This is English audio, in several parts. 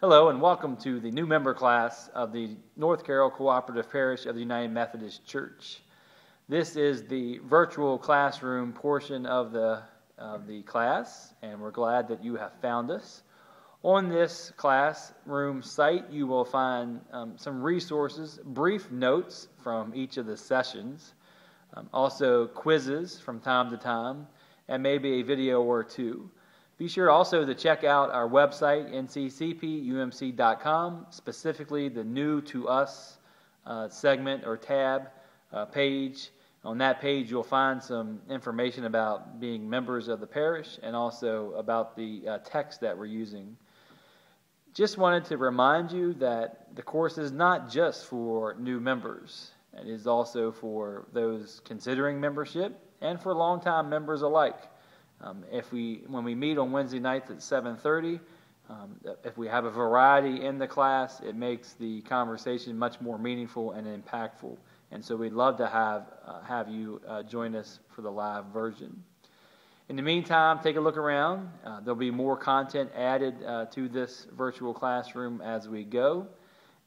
Hello and welcome to the new member class of the North Carroll Cooperative Parish of the United Methodist Church. This is the virtual classroom portion of the class, and we're glad that you have found us. On this classroom site, you will find some resources, brief notes from each of the sessions, also quizzes from time to time, and maybe a video or two. Be sure also to check out our website, nccpumc.com, specifically the New to Us segment or tab page. On that page, you'll find some information about being members of the parish and also about the text that we're using. Just wanted to remind you that the course is not just for new members. It is also for those considering membership and for longtime members alike. When we meet on Wednesday nights at 7:30, if we have a variety in the class, it makes the conversation much more meaningful and impactful. And so we'd love to have you join us for the live version. In the meantime, take a look around. There'll be more content added to this virtual classroom as we go.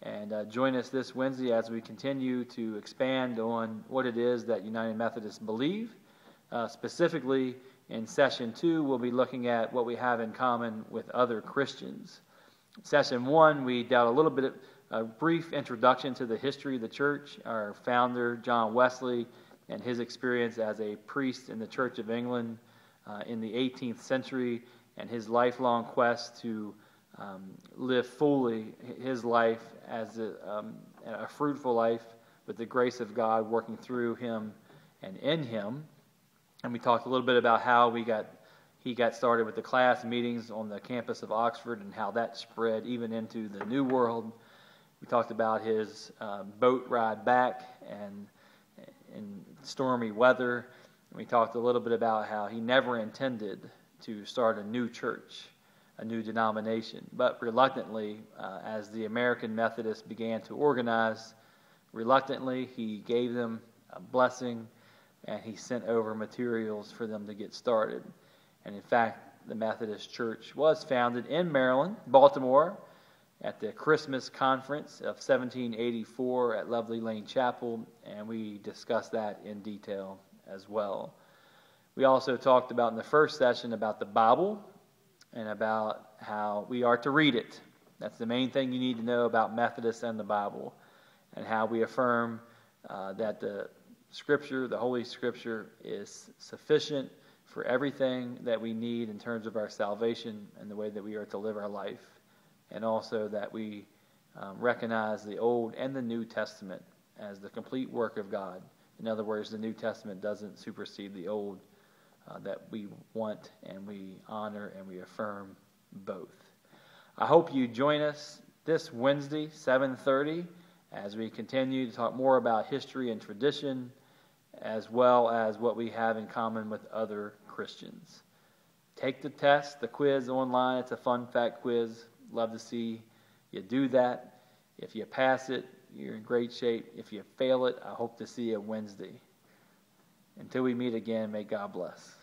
And join us this Wednesday as we continue to expand on what it is that United Methodists believe. Specifically, in Session 2, we'll be looking at what we have in common with other Christians. Session 1, we dealt a little bit of a brief introduction to the history of the church, our founder, John Wesley, and his experience as a priest in the Church of England in the 18th century, and his lifelong quest to live fully his life as a fruitful life with the grace of God working through him and in him. And we talked a little bit about how he got started with the class meetings on the campus of Oxford and how that spread even into the New World. We talked about his boat ride back and in stormy weather. And we talked a little bit about how he never intended to start a new church, a new denomination. But reluctantly, as the American Methodists began to organize, reluctantly he gave them a blessing, and he sent over materials for them to get started. And in fact, the Methodist Church was founded in Maryland, Baltimore, at the Christmas conference of 1784 at Lovely Lane Chapel, and we discussed that in detail as well. We also talked about in the first session about the Bible and about how we are to read it. That's the main thing you need to know about Methodists and the Bible, and how we affirm that the Scripture, the Holy Scripture, is sufficient for everything that we need in terms of our salvation and the way that we are to live our life. And also that we recognize the Old and the New Testament as the complete work of God. In other words, the New Testament doesn't supersede the Old, that we want and we honor and we affirm both. I hope you join us this Wednesday, 7:30, as we continue to talk more about history and tradition, as well as what we have in common with other Christians. Take the test, the quiz online. It's a fun fact quiz. Love to see you do that. If you pass it, you're in great shape. If you fail it, I hope to see you Wednesday. Until we meet again, may God bless.